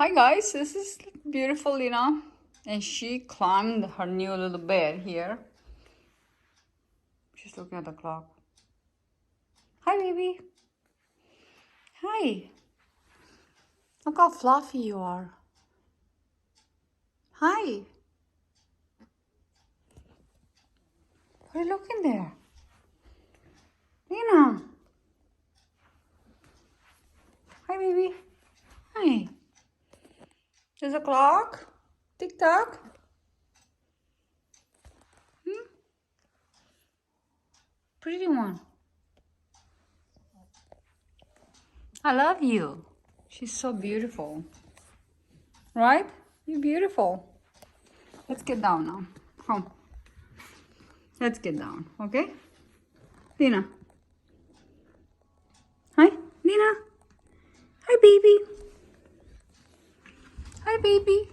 Hi guys, this is beautiful Lina, and she climbed her new little bed here. She's looking at the clock. Hi baby. Hi. Look how fluffy you are. Hi. What are you looking there? Lina. Hi baby. Hi. There's a clock. Tick tock. Pretty one. I love you. She's so beautiful. Right? You're beautiful. Let's get down now. Come. Let's get down, okay? Lina. Hi, Lina. Hi, baby. Hi, baby.